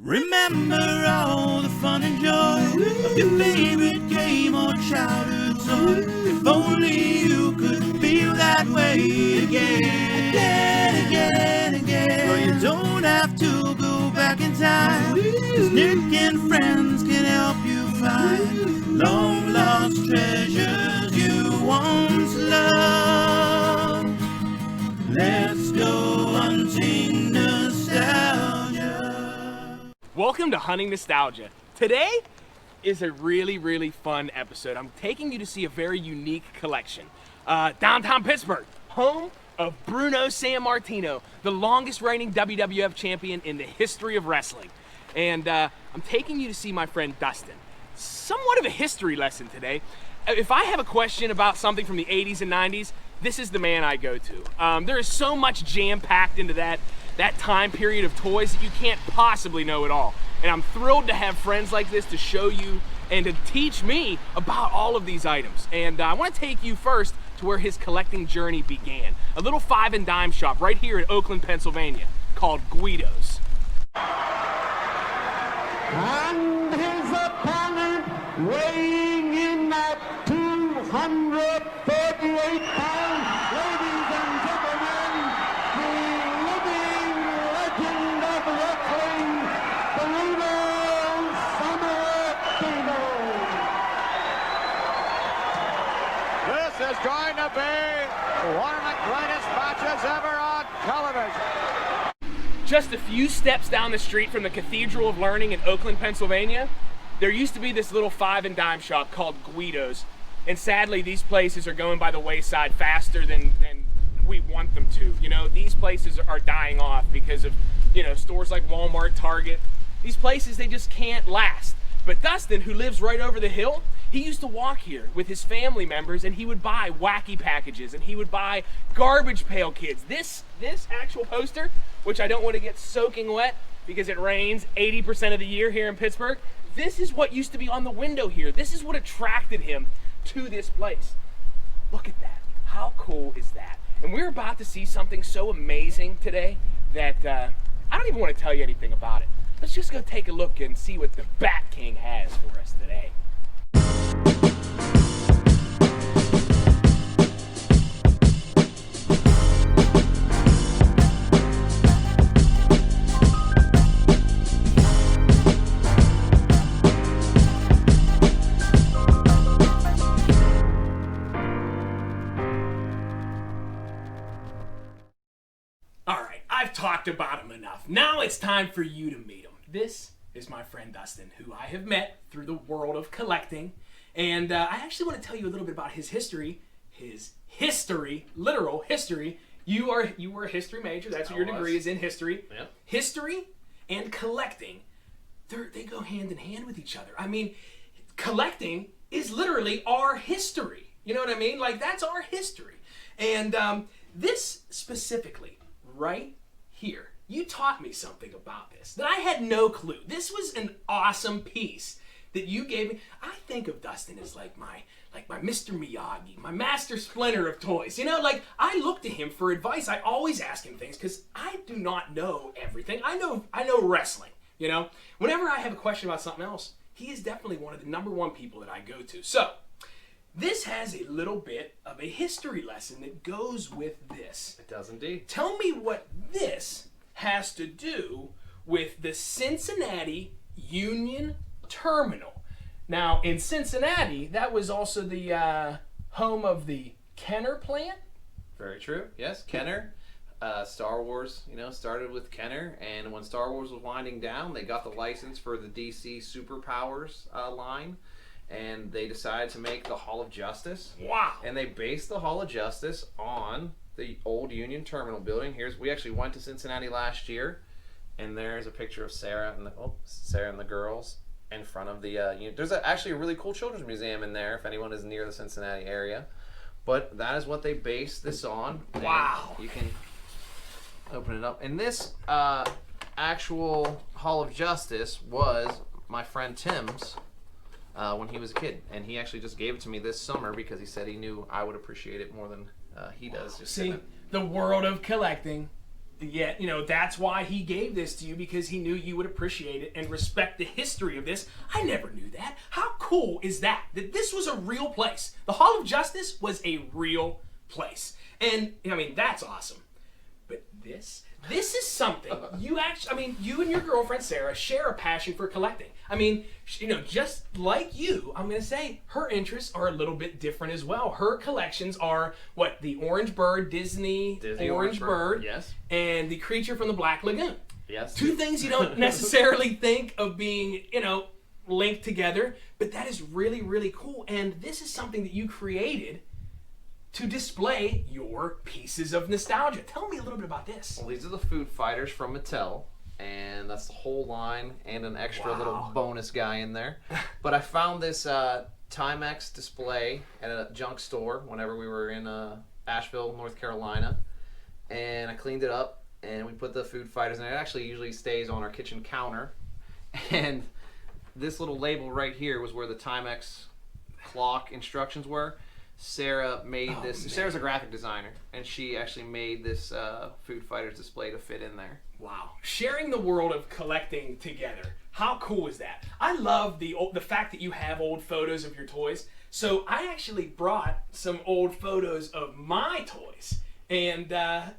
Remember all the fun and joy of your favorite game or childhood toy. If only you could feel that way again. Well, you don't have to go back in time, 'cause Nick and friends can help you find long lost treasures you once loved. Let's go hunting nostalgia. Welcome to Hunting Nostalgia. Today is a really fun episode. I'm taking you to see a very unique collection. Downtown Pittsburgh, home of Bruno Sammartino, the longest reigning WWF champion in the history of wrestling. And I'm taking you to see my friend Dustin. Somewhat of a history lesson today. If I have a question about something from the 80s and 90s, this is the man I go to. There is so much jam-packed into that time period of toys that you can't possibly know it all. And I'm thrilled to have friends like this to show you and to teach me about all of these items. And I want to take you first to where his collecting journey began. A little five and dime shop right here in Oakland, Pennsylvania called Guido's. And his opponent, weighing in at 248 pounds, ladies and gentlemen, the living legend of wrestling, Bruno Sammartino. This is going to be one of the greatest matches ever on television. Just a few steps down the street from the Cathedral of Learning in Oakland, Pennsylvania, there used to be this little five and dime shop called Guido's. And sadly, these places are going by the wayside faster than we want them to. You know, these places are dying off because of, stores like Walmart, Target. These places, they just can't last. But Dustin, who lives right over the hill, he used to walk here with his family members, and he would buy wacky packages, and he would buy Garbage Pail Kids. This actual poster, which I don't want to get soaking wet because it rains 80% of the year here in Pittsburgh, this is what used to be on the window here. This is what attracted him to this place. Look at that. How cool is that? And we're about to see something so amazing today that I don't even want to tell you anything about it. Let's just go take a look and see what the Bat King has for us today. I've talked about him enough. Now it's time for you to meet him. This is my friend Dustin, who I have met through the world of collecting. And I actually want to tell you a little bit about his history. His history, literal history. You were a history major. That's what your degree is in, history. Yep. History and collecting, they go hand in hand with each other. I mean, collecting is literally our history. You know what I mean? Like, that's our history. And this specifically, right here, you taught me something about this that I had no clue. This was an awesome piece that you gave me. I think of Dustin as like my Mr. Miyagi, my Master Splinter of toys. Like, I look to him for advice. I always ask him things because I do not know everything. I know wrestling. Whenever I have a question about something else, he is definitely one of the number one people that I go to. So this has a little bit of a history lesson that goes with this. It does indeed. Tell me what this has to do with the Cincinnati Union Terminal. Now, in Cincinnati, that was also the home of the Kenner plant. Very true. Yes, Kenner. Star Wars, started with Kenner, and when Star Wars was winding down, they got the license for the DC Superpowers line. And they decided to make the Hall of Justice. Wow. And they based the Hall of Justice on the old Union Terminal building. We actually went to Cincinnati last year, and there's a picture of Sarah and the girls in front of the there's actually a really cool children's museum in there if anyone is near the Cincinnati area. But that is what they based this on. Wow. And you can open it up. And this actual Hall of Justice was my friend Tim's when he was a kid, and he actually just gave it to me this summer because he said he knew I would appreciate it more than he does. See, the world of collecting yet, you know, that's why he gave this to you, because he knew you would appreciate it and respect the history of this. I never knew that. How cool is that? That this was a real place. The Hall of Justice was a real place. And, I mean, that's awesome. But this is something you actually, I mean, you and your girlfriend Sarah share a passion for collecting. I mean, you know, just like you, I'm going to say her interests are a little bit different as well. Her collections are what? The Orange Bird, Disney Orange Bird, yes, and the Creature from the Black Lagoon. yes. Two things you don't necessarily think of being, you know, linked together, but that is really, really cool. And this is something that you created to display your pieces of nostalgia. Tell me a little bit about this. Well, these are the Food Fighters from Mattel, and that's the whole line and an extra Wow. little bonus guy in there. But I found this Timex display at a junk store whenever we were in Asheville, North Carolina, and I cleaned it up, and we put the Food Fighters, and it actually usually stays on our kitchen counter. And this little label right here was where the Timex clock instructions were. Sarah made this. Man. Sarah's a graphic designer, and she actually made this Food Fighters display to fit in there. Wow. Sharing the world of collecting together. How cool is that? I love the fact that you have old photos of your toys. So I actually brought some old photos of my toys. And they're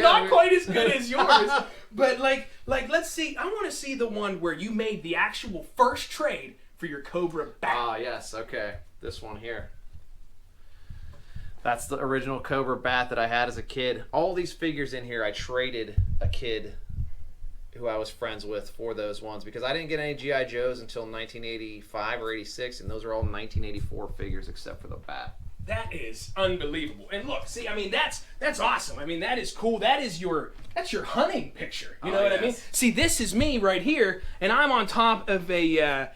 not quite as good as yours. But like let's see. I want to see the one where you made the actual first trade for your Cobra bat. Ah, yes. Okay. This one here. That's the original Cobra bat that I had as a kid. All these figures in here, I traded a kid who I was friends with for those ones because I didn't get any G.I. Joes until 1985 or 86, and those are all 1984 figures except for the bat. That is unbelievable. And look, see, I mean, that's awesome. I mean, that is cool. That's your hunting picture. You know Oh, what I yes. mean? See, this is me right here, and I'm on top of a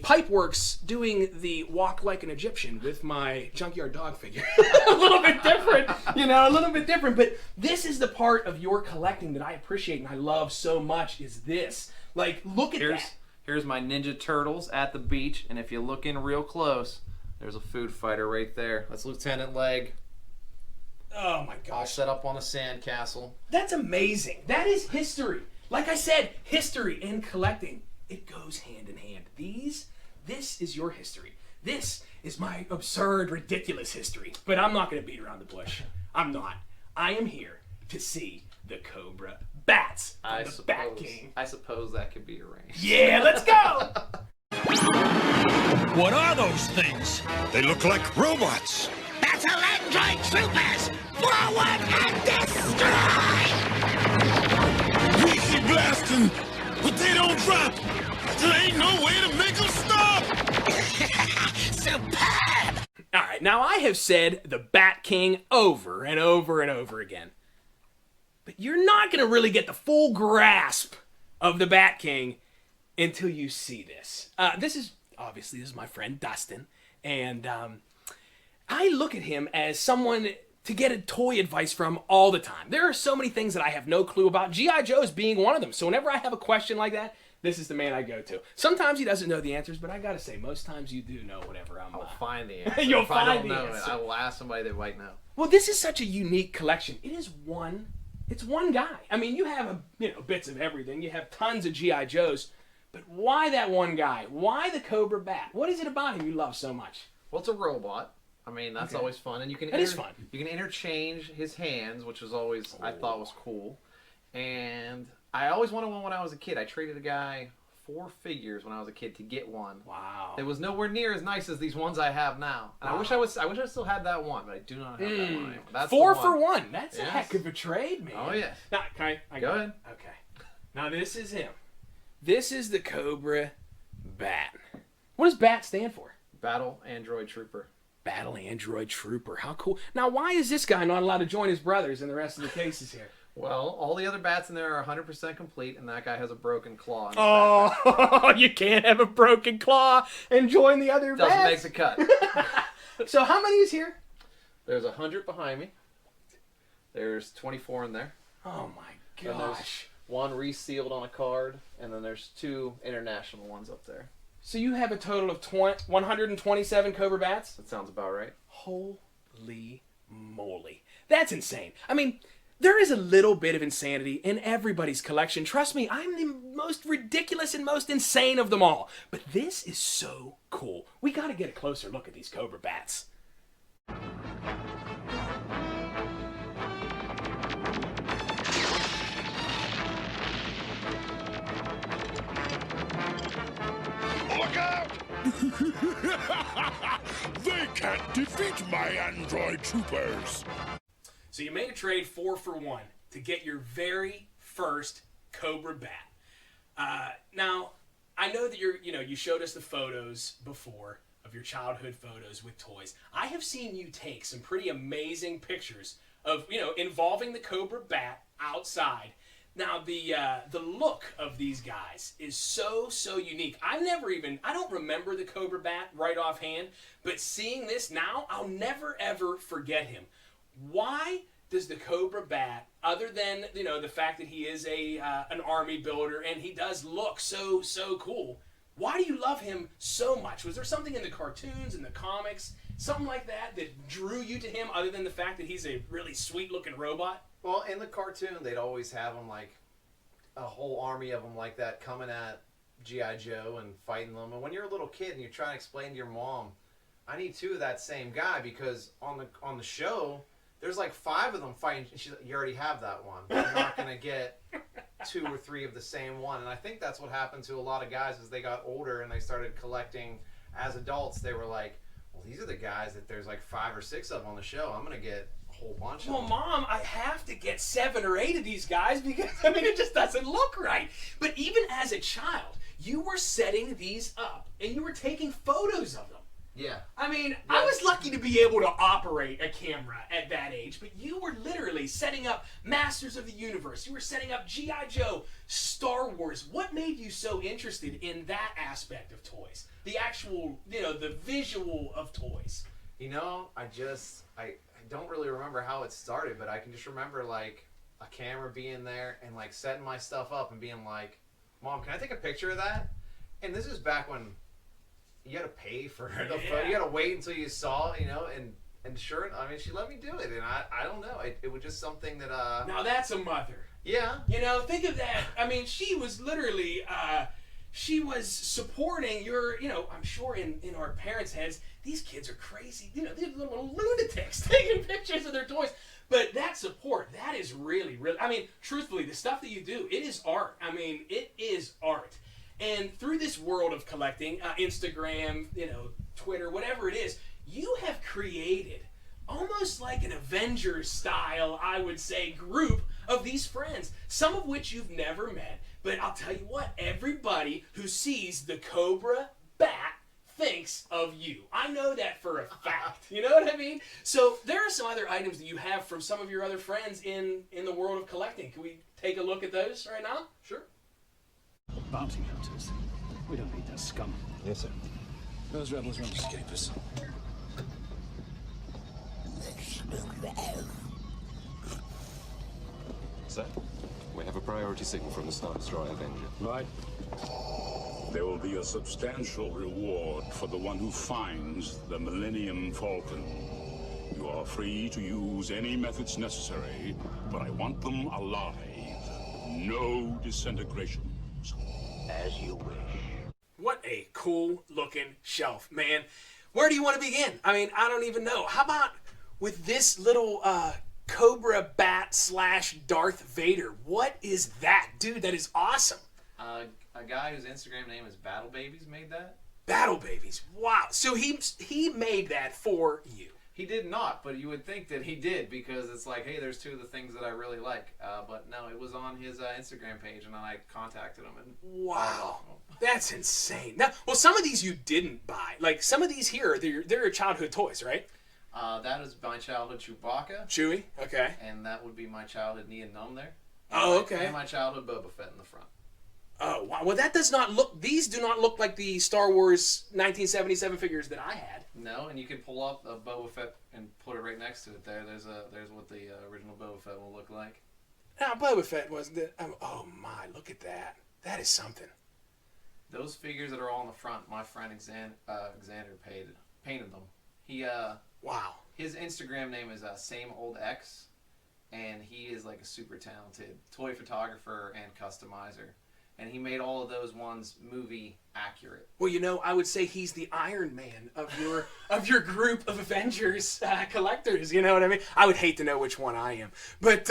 Pipeworks doing the walk like an Egyptian with my Junkyard Dog figure. A little bit different, you know, a little bit different. But this is the part of your collecting that I appreciate and I love so much is this. Like, look at that. Here's my Ninja Turtles at the beach, and if you look in real close, there's a Food Fighter right there. That's Lieutenant Leg, Oh my all gosh. set up on a sandcastle. That's amazing. That is history. Like I said, history and collecting, it goes hand in hand. This is your history. This is my absurd, ridiculous history. But I'm not going to beat around the bush. I'm not. I am here to see the Cobra bats from the Bat King. I suppose that could be arranged. Yeah, let's go! What are those things? They look like robots. Battle Android Troopers! Forward and destroy! We keep blasting, but they don't drop. There ain't no way to make them stop. Superb! All right, now I have said the Bat King over and over and over again. But you're not going to really get the full grasp of the Bat King until you see this. This is my friend Dustin, and I look at him as someone to get a toy advice from all the time. There are so many things that I have no clue about, G.I. Joe's being one of them. So whenever I have a question like that, this is the man I go to. Sometimes he doesn't know the answers, but I gotta say, most times you do know whatever I'm I'll find the answer. You'll if I find don't the know answer. it, I will ask somebody that might know. Well, this is such a unique collection. It's one guy. I mean, you have bits of everything. You have tons of G.I. Joes, but why that one guy? Why the Cobra Bat? What is it about him you love so much? Well, it's a robot. I mean, that's Okay. always fun, and you can That is fun. You can interchange his hands, which was always I thought was cool. And I always wanted one when I was a kid. I traded a guy 4 figures when I was a kid to get one. Wow. It was nowhere near as nice as these ones I have now. And I wish I still had that one, but I do not have that one anymore. That's the 4 one. for 1. That's a Yes. heck of a trade, man. Oh, yes. Now, can I Go ahead. Okay. Now this is him. This is the Cobra Bat. What does BAT stand for? Battle Android Trooper. Battle Android Trooper. How cool. Now, why is this guy not allowed to join his brothers in the rest of the cases here? Well, all the other bats in there are 100% complete, and that guy has a broken claw. In his backpack. Oh, you can't have a broken claw and join the other Doesn't make bats. the cut. So how many is here? There's 100 behind me. There's 24 in there. Oh my And there's gosh. one resealed on a card, and then there's 2 international ones up there. So you have a total of 127 Cobra Bats? That sounds about right. Holy moly. That's insane. I mean, There is a little bit of insanity in everybody's collection. Trust me, I'm the most ridiculous and most insane of them all. But this is so cool. We gotta get a closer look at these Cobra bats. Look out! They can't defeat my android troopers. So you made a trade 4 for 1 to get your very first Cobra bat. Now, I know that you showed us the photos before of your childhood photos with toys. I have seen you take some pretty amazing pictures of, involving the Cobra bat outside. Now, the look of these guys is so unique. I don't remember the Cobra bat right offhand, but seeing this now, I'll never ever forget him. Why does the Cobra bat, other than the fact that he is an army builder and he does look so cool, why do you love him so much? Was there something in the cartoons and the comics, something like that drew you to him, other than the fact that he's a really sweet looking robot? Well, in the cartoon, they'd always have them like a whole army of them like that coming at G.I. Joe and fighting them. And when you're a little kid and you're trying to explain to your mom, I need 2 of that same guy, because on the show, there's like 5 of them fighting. And she's like, you already have that one. You're not going to get 2 or 3 of the same one. And I think that's what happened to a lot of guys as they got older and they started collecting as adults. They were like, well, these are the guys that there's like 5 or 6 of on the show. I'm going to get a whole bunch of them. Well, Mom, I have to get 7 or 8 of these guys because, it just doesn't look right. But even as a child, you were setting these up and you were taking photos of them. Yeah. I was lucky to be able to operate a camera at that age, but you were literally setting up Masters of the Universe. You were setting up G.I. Joe, Star Wars. What made you so interested in that aspect of toys? The actual, the visual of toys. I don't really remember how it started, but I can just remember like a camera being there and like setting my stuff up and being like, Mom, can I take a picture of that? And this is back when you had to pay for the photo. You had to wait until you saw, and sure, she let me do it, and I don't know, it was just something that Now that's a mother. Yeah. Think of that. She was literally she was supporting your, I'm sure in our parents' heads, these kids are crazy. They're little lunatics taking pictures of their toys. But that support, that is really, truthfully, the stuff that you do, it is art. It is art. And through this world of collecting, Instagram, Twitter, whatever it is, you have created almost like an Avengers style, I would say, group of these friends, some of which you've never met. But I'll tell you what, everybody who sees the Cobra bat thinks of you. I know that for a fact. You know what I mean? So there are some other items that you have from some of your other friends in the world of collecting. Can we take a look at those right now? Sure. Bounty hunters. We don't need that scum. Yes, sir. Those rebels won't escape us. Sir, we have a priority signal from the Star Destroyer Avenger. Right. There will be a substantial reward for the one who finds the Millennium Falcon. You are free to use any methods necessary, but I want them alive. No disintegrations. As you wish. What a cool looking shelf, man. Where do you want to begin? I don't even know. How about with this little Cobra bat / Darth Vader? What is that? Dude, that is awesome. A guy whose Instagram name is Battle Babies made that. Battle Babies. Wow. So he made that for you. He did not, but you would think that he did, because it's like, hey, there's 2 of the things that I really like. But no, it was on his Instagram page, and I contacted him. And wow. That's insane. Now, well, some of these you didn't buy. Like, some of these here, they're your childhood toys, right? That is my childhood Chewbacca. Chewie, okay. And that would be my childhood Nia Num there. Oh, okay. And my childhood Boba Fett in the front. Oh, wow. Well, that does not look... These do not look like the Star Wars 1977 figures that I had. No, and you can pull up a Boba Fett and put it right next to it there. There's what the original Boba Fett will look like. Now, Boba Fett wasn't it? Oh, my. Look at that. That is something. Those figures that are all in the front, my friend Xander painted them. He, wow. His Instagram name is Same Old X. and he is like a super talented toy photographer and customizer. And he made all of those ones movie accurate. Well, you know, I would say he's the Iron Man of your group of Avengers collectors. You know what I mean? I would hate to know which one I am. But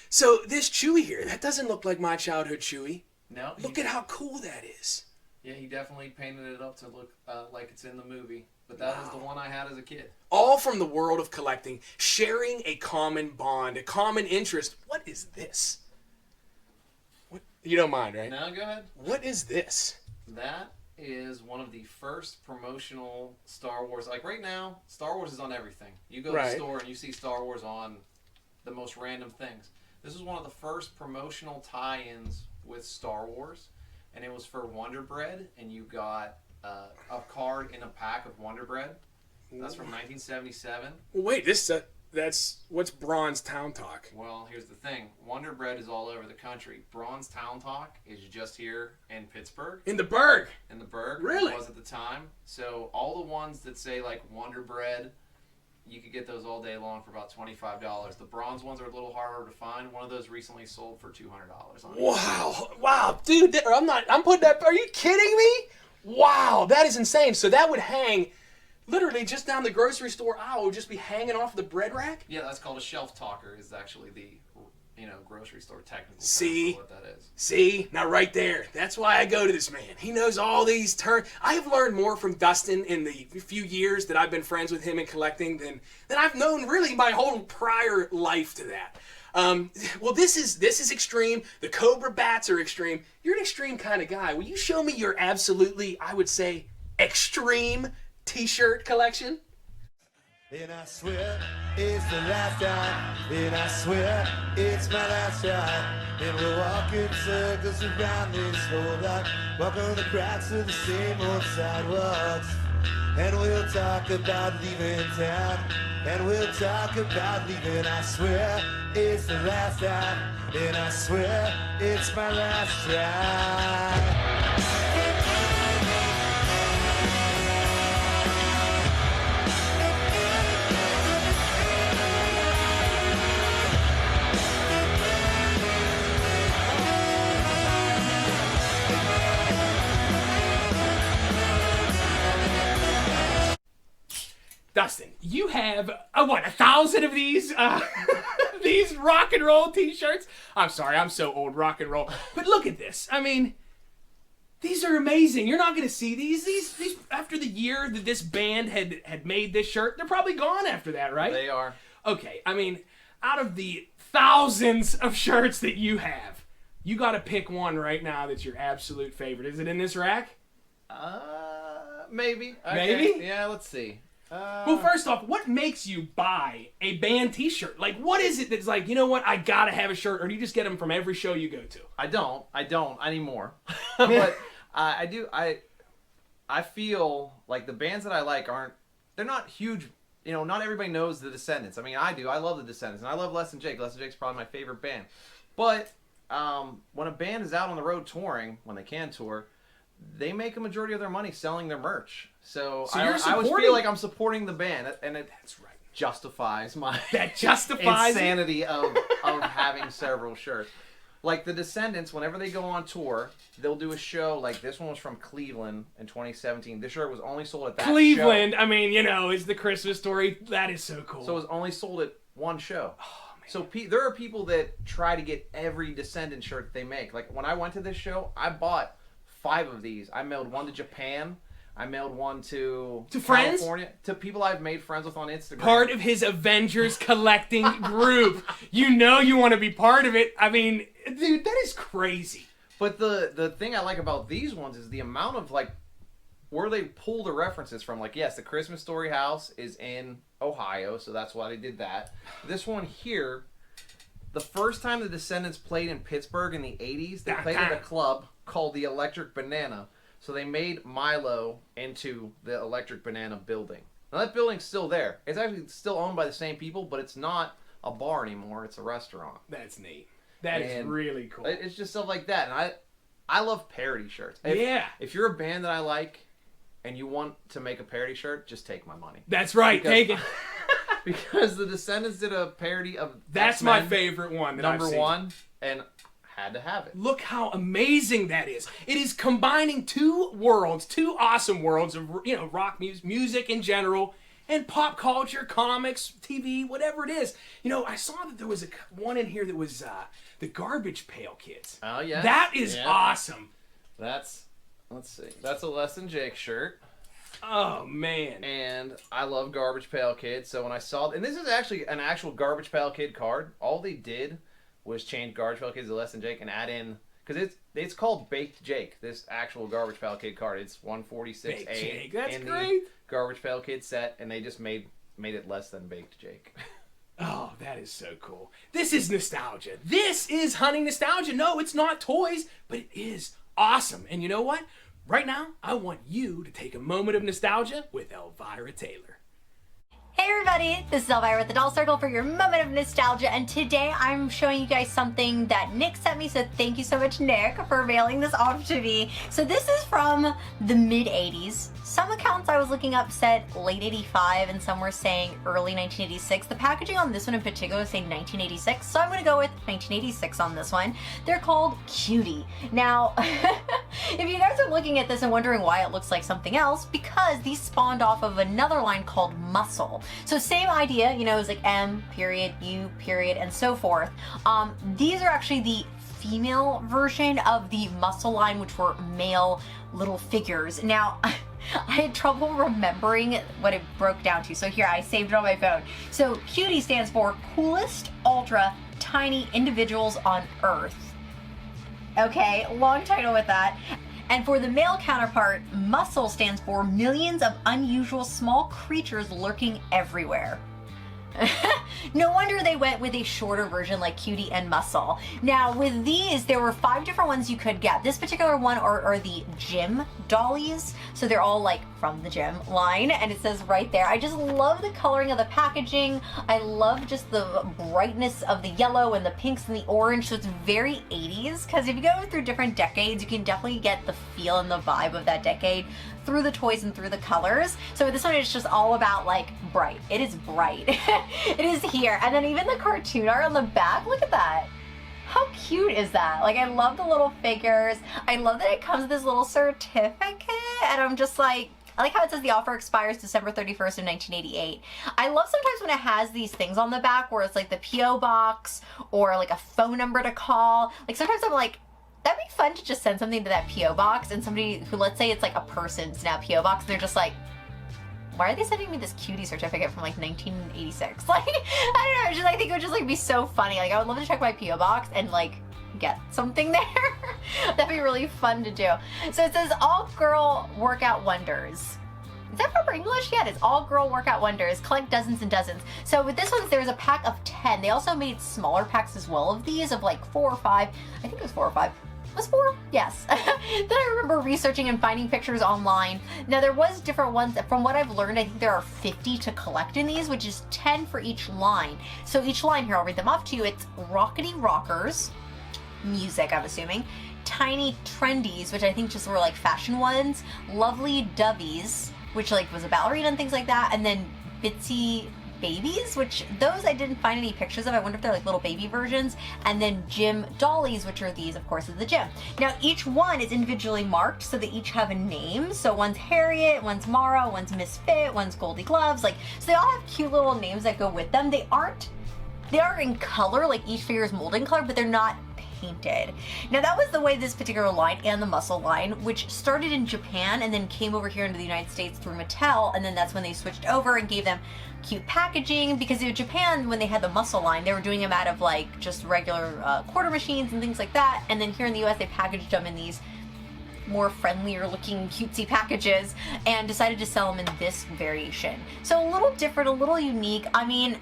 so this Chewie here, that doesn't look like my childhood Chewie. No. Look at how cool that is. Yeah, he definitely painted it up to look like it's in the movie. But that is the one I had as a kid. All from the world of collecting, sharing a common bond, a common interest. What is this? What? You don't mind, right? No, go ahead. What is this? That is one of the first promotional Star Wars. Like right now, Star Wars is on everything. You go to the store and you see Star Wars on the most random things. This is one of the first promotional tie-ins with Star Wars, and it was for Wonder Bread, and you got a card in a pack of Wonder Bread. That's from 1977. Well, wait, that's what's Bronze Town Talk? Well, here's the thing. Wonder Bread is all over the country. Bronze Town Talk is just here in Pittsburgh. In the Burgh? In the Burgh. Really? It was at the time. So all the ones that say like Wonder Bread, you could get those all day long for about $25. The bronze ones are a little harder to find. One of those recently sold for $200 on eBay. Wow, dude, I'm putting that, are you kidding me? Wow, that is insane. So that would hang literally just down the grocery store aisle, would just be hanging off the bread rack? Yeah, that's called a shelf talker, is actually the grocery store technical term See? for what that is. See? Now right there. That's why I go to this man. He knows all these terms. I have learned more from Dustin in the few years that I've been friends with him in collecting than I've known really my whole prior life to that. Well, this is extreme. The Cobra bats are extreme. You're an extreme kind of guy. Will you show me your absolutely, I would say, extreme t-shirt collection? And I swear it's the last time, and I swear it's my last time. And we'll walk in circles around this whole lot, walk on the cracks of the same old sidewalks. And we'll talk about leaving town, and we'll talk about leaving. I swear it's the last time, and I swear it's my last time. Dustin, you have, 1,000 of these these rock and roll t-shirts? I'm sorry, I'm so old, rock and roll. But look at this. I mean, these are amazing. You're not going to see these after the year that this band had made this shirt. They're probably gone after that, right? They are. Okay, I mean, out of the thousands of shirts that you have, you got to pick one right now that's your absolute favorite. Is it in this rack? Maybe. Okay. Maybe? Yeah, let's see. Well, first off, what makes you buy a band t-shirt? Like, what is it that's like, you know what, I gotta have a shirt, or do you just get them from every show you go to? I don't anymore. But I do. I feel like the bands that I like they're not huge. Not everybody knows the Descendants. I mean, I do. I love the Descendants, and I love Less Than Jake. Less Than Jake's probably my favorite band. But when a band is out on the road touring, when they can tour, they make a majority of their money selling their merch. So I always feel like I'm supporting the band, and that's right. Justifies my insanity of having several shirts. Like the Descendants, whenever they go on tour, they'll do a show. Like this one was from Cleveland in 2017. This shirt was only sold at that Cleveland, show. I mean, is the Christmas Story. That is so cool. So it was only sold at one show. Oh, man. So there are people that try to get every Descendant shirt they make. Like when I went to this show, I bought 5 of these. I mailed one to Japan. I mailed one to California. Friends? To people I've made friends with on Instagram. Part of his Avengers collecting group. You want to be part of it. I mean, dude, that is crazy. But the thing I like about these ones is the amount of where they pull the references from. Like, yes, the Christmas Story house is in Ohio, so that's why they did that. This one here, the first time the Descendants played in Pittsburgh in the 80s, they played at a club called the Electric Banana. So they made Milo into the Electric Banana building. Now that building's still there. It's actually still owned by the same people, but it's not a bar anymore. It's a restaurant. That's neat. That is really cool. It's just stuff like that. And I love parody shirts. If you're a band that I like and you want to make a parody shirt, just take my money. Take it. because the Descendants did a parody of That's X-Men my favorite one that I've number seen. 1, and had to have it. Look how amazing that is. It is combining two worlds, two awesome worlds of, you know, rock music in general, and pop culture, comics, TV, whatever it is. You know, I saw that there was one in here that was the Garbage Pail Kids. Oh, yeah. That is awesome. Let's see. That's a Less Than Jake shirt. Oh, man. And I love Garbage Pail Kid, so when I saw... And this is actually an actual Garbage Pail Kid card. All they did was change Garbage Pail Kids to Less Than Jake and add in... Because it's called Baked Jake, this actual Garbage Pail Kid card. It's 146A Baked Jake, that's in great. the Garbage Pail Kid set, and they just made it less than Baked Jake. Oh, that is so cool. This is nostalgia. This is hunting nostalgia. No, it's not toys, but it is awesome. And you know what? Right now, I want you to take a moment of nostalgia with Elvira Taylor. Hey everybody, this is Elvira with the Doll Circle for your moment of nostalgia, and today I'm showing you guys something that Nick sent me, so thank you so much, Nick, for mailing this off to me. So this is from the mid-80s. Some accounts I was looking up said late 85, and some were saying early 1986. The packaging on this one in particular is saying 1986, so I'm going to go with 1986 on this one. They're called Cutie. Now, if you guys are looking at this and wondering why it looks like something else, because these spawned off of another line called Muscle. So same idea, you know, it's like M, period, U, period, and so forth. These are actually the female version of the Muscle line, which were male little figures. Now, I had trouble remembering what it broke down to, so here, I saved it on my phone. So Cutie stands for Coolest Ultra Tiny Individuals on Earth. Okay, long title with that. And for the male counterpart, Muscle stands for Millions of Unusual Small Creatures Lurking Everywhere. No wonder they went with a shorter version like Cutie and Muscle. Now with these, there were 5 different ones you could get. This particular one are the gym dollies. So they're all like from the gym line, and it says right there. I just love the coloring of the packaging. I love just the brightness of the yellow and the pinks and the orange. So it's very 80s, because if you go through different decades, you can definitely get the feel and the vibe of that decade through the toys and through the colors. So this one is just all about like bright. It is bright. It is here. And then even the cartoon art on the back, look at that. How cute is that? Like, I love the little figures. I love that it comes with this little certificate, and I'm just like, I like how it says the offer expires December 31st of 1988. I love sometimes when it has these things on the back where it's like the P.O. box or like a phone number to call. Like sometimes I'm like, that'd be fun to just send something to that P.O. box, and somebody who, let's say it's like a person's now P.O. box, they're just like, why are they sending me this Cutie certificate from like 1986? Like, I don't know, I think it would just like be so funny. Like, I would love to check my P.O. box and like get something there. That'd be really fun to do. So it says All Girl Workout Wonders. Is that proper English? Yeah, it is. All Girl Workout Wonders. Collect dozens and dozens. So with this one, there's a pack of 10. They also made smaller packs as well of these, of like 4 or 5. I think it was 4 or 5. Was 4? Yes. Then I remember researching and finding pictures online. Now there was different ones. From what I've learned, I think there are 50 to collect in these, which is 10 for each line. So each line here, I'll read them off to you. It's Rockety Rockers, music, I'm assuming. Tiny Trendies, which I think just were like fashion ones. Lovely Dovies, which like was a ballerina and things like that. And then Bitsy Babies, which those I didn't find any pictures of. I wonder if they're like little baby versions. And then Gym Dollies, which are these, of course, is the gym. Now each one is individually marked, so they each have a name. So one's Harriet, one's Mara, one's Misfit, one's Goldie Gloves. Like, so they all have cute little names that go with them. They are in color, like each figure is molded in color, but they're not painted. Now that was the way this particular line and the Muscle line, which started in Japan and then came over here into the United States through Mattel, and then that's when they switched over and gave them cute packaging, because in Japan, when they had the Muscle line, they were doing them out of like just regular quarter machines and things like that, and then here in the US they packaged them in these more friendlier looking cutesy packages and decided to sell them in this variation. So a little different, a little unique. I mean,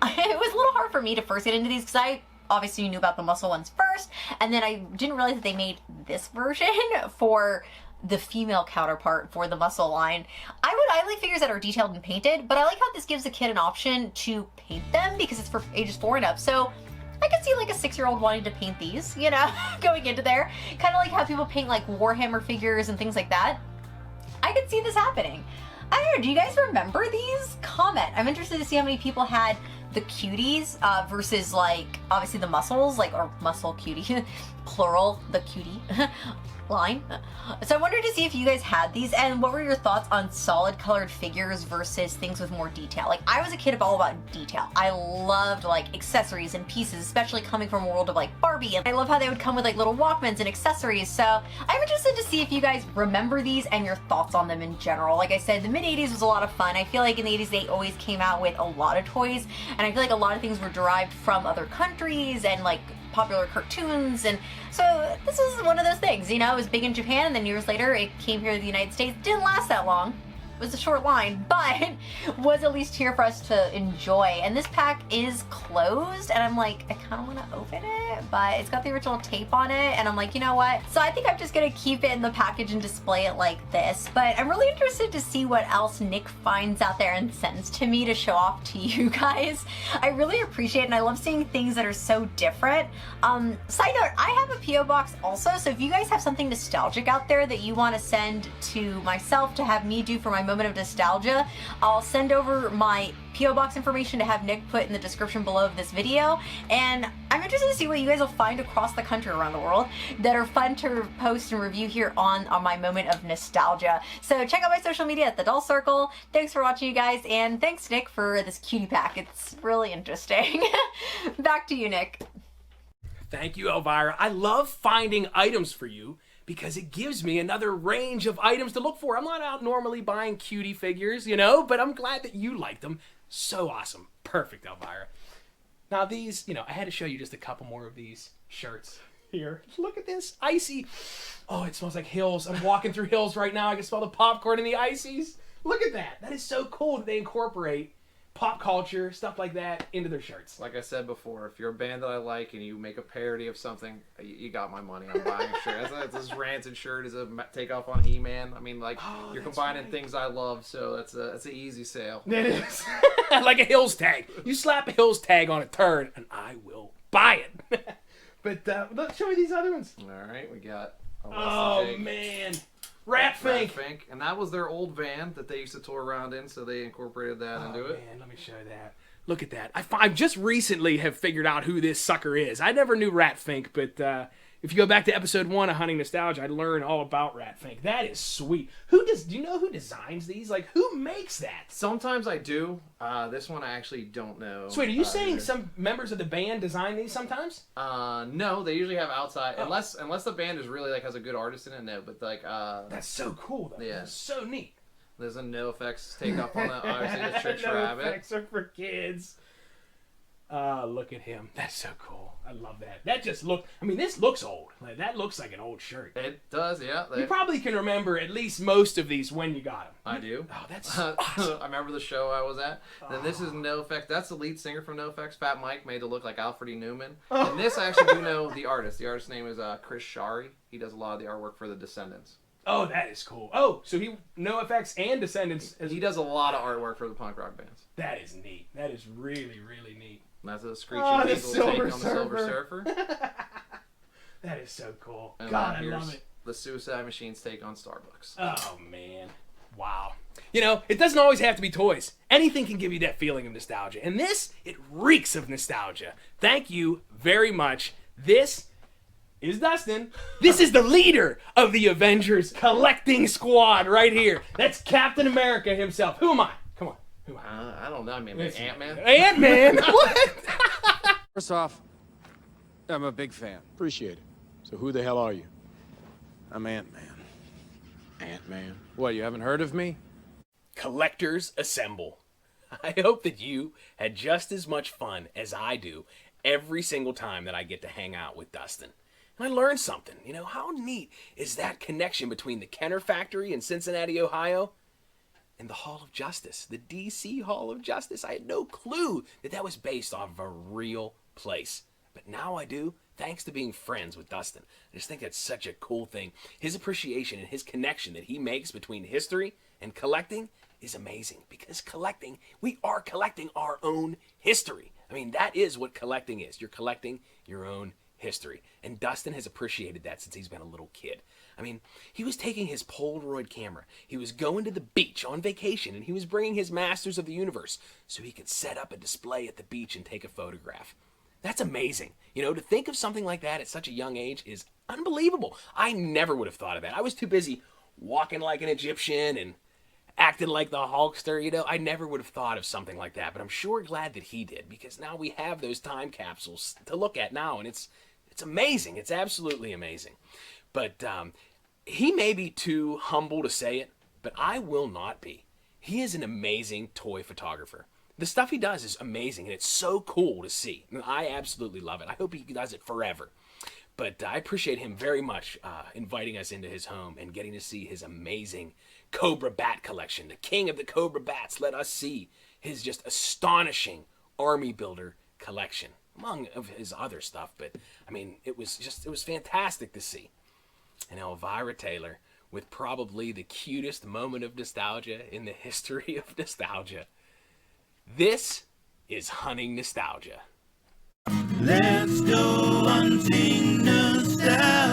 it was a little hard for me to first get into these because I obviously knew about the Muscle ones first, and then I didn't realize that they made this version for the female counterpart for the Muscle line. I like figures that are detailed and painted, but I like how this gives the kid an option to paint them because it's for ages 4 and up. So I could see like a 6-year-old wanting to paint these, you know, going into there. Kind of like how people paint like Warhammer figures and things like that. I could see this happening. I don't know, do you guys remember these? Comment. I'm interested to see how many people had the cuties versus like obviously the muscles, like, or muscle cutie, plural, the cutie line. So I wanted to see if you guys had these and what were your thoughts on solid colored figures versus things with more detail. Like, I was a kid all about detail. I loved like accessories and pieces, especially coming from a world of like Barbie, and I love how they would come with like little Walkmans and accessories. So I'm interested to see if you guys remember these and your thoughts on them in general. Like I said, the mid 80s was a lot of fun. I feel like in the 80s they always came out with a lot of toys, and I feel like a lot of things were derived from other countries and like popular cartoons, and so this was one of those things, you know, it was big in Japan and then years later it came here to the United States. Didn't last that long. It was a short line, but was at least here for us to enjoy. And this pack is closed, and I'm like, I kind of want to open it, but it's got the original tape on it, and I'm like, you know what? So I think I'm just gonna keep it in the package and display it like this. But I'm really interested to see what else Nick finds out there and sends to me to show off to you guys. I really appreciate it, and I love seeing things that are so different. Side note, I have a P.O. box also, so if you guys have something nostalgic out there that you want to send to myself to have me do for my moment of nostalgia, I'll send over my P.O. box information to have Nick put in the description below of this video, and I'm interested to see what you guys will find across the country, around the world, that are fun to post and review here on my moment of nostalgia. So check out my social media at The Doll Circle. Thanks for watching, you guys, and thanks Nick for this cutie pack. It's really interesting. Back to you, Nick. Thank you, Elvira. I love finding items for you because it gives me another range of items to look for. I'm not out normally buying cutie figures, you know, but I'm glad that you like them. So awesome. Perfect, Elvira. Now these, you know, I had to show you just a couple more of these shirts here. Look at this. Icy. Oh, it smells like Hills. I'm walking through Hills right now. I can smell the popcorn and the ices. Look at that. That is so cool that they incorporate pop culture, stuff like that, into their shirts. Like I said before, if you're a band that I like and you make a parody of something, you got my money. I'm buying a shirt. This Rancid shirt is a takeoff on He-Man. I mean, like, you're combining things I love, so that's an easy sale. It is. Like a Hills tag. You slap a Hills tag on a turd, and I will buy it. But look, show me these other ones. All right, we got. Oh man. Ratfink. And that was their old van that they used to tour around in, so they incorporated that into it. Man, let me show that. Look at that. I just recently have figured out who this sucker is. I never knew Ratfink, but if you go back to episode 1 of Hunting Nostalgia, I learned all about Ratfink. That is sweet. Do you know who designs these? Like, who makes that? Sometimes I do. This one I actually don't know. Sweet, are you saying some members of the band design these sometimes? No, they usually have outside, unless the band is really like has a good artist in it. No, but like that's so cool though. Yeah, that's so neat. There's a NoFX take up on that. Obviously, the Tricks Rabbit. NoFX are for kids. Look at him. That's so cool. I love that. That just this looks old. Like, that looks like an old shirt. It does, yeah. You probably can remember at least most of these when you got them. I do. Oh, that's awesome. I remember the show I was at. Then this is NoFX. That's the lead singer from NoFX, Fat Mike, made to look like Alfred E. Newman. And this I actually do know the artist. The artist's name is Chris Shari. He does a lot of the artwork for the Descendants. Oh, that is cool. Oh, so he NoFX and Descendants. He does a lot of artwork for the punk rock bands. That is neat. That is really, really neat. And that's a Screeching Weasel take on the Silver Surfer. That is so cool. And God, I love it. The Suicide Machines take on Starbucks. Oh, man. Wow. You know, it doesn't always have to be toys. Anything can give you that feeling of nostalgia. And this, it reeks of nostalgia. Thank you very much. This is Dustin. This is the leader of the Avengers collecting squad right here. That's Captain America himself. Who am I? Come on. Who am I? I don't know. I mean, Ant-Man? Ant-Man? What? First off, I'm a big fan. Appreciate it. So who the hell are you? I'm Ant-Man. Ant-Man? What, you haven't heard of me? Collectors assemble. I hope that you had just as much fun as I do every single time that I get to hang out with Dustin. And I learned something. You know, how neat is that connection between the Kenner factory in Cincinnati, Ohio, and the Hall of Justice, the DC Hall of Justice? I had no clue that that was based off of a real place. But now I do, thanks to being friends with Dustin. I just think that's such a cool thing. His appreciation and his connection that he makes between history and collecting is amazing. Because collecting, we are collecting our own history. I mean, that is what collecting is. You're collecting your own history. And Dustin has appreciated that since he's been a little kid. I mean, he was taking his Polaroid camera, he was going to the beach on vacation, and he was bringing his Masters of the Universe so he could set up a display at the beach and take a photograph. That's amazing. You know, to think of something like that at such a young age is unbelievable. I never would have thought of that. I was too busy walking like an Egyptian and acting like the Hulkster, you know. I never would have thought of something like that, but I'm sure glad that he did, because now we have those time capsules to look at now, and it's amazing. It's absolutely amazing. But he may be too humble to say it, but I will not be. He is an amazing toy photographer. The stuff he does is amazing, and it's so cool to see. I absolutely love it. I hope he does it forever. But I appreciate him very much inviting us into his home and getting to see his amazing Cobra Bat collection. The king of the Cobra Bats let us see his just astonishing army builder collection, among of his other stuff. But, I mean, it was fantastic to see. And Elvira Taylor, with probably the cutest moment of nostalgia in the history of nostalgia. This is Hunting Nostalgia. Let's go hunting nostalgia.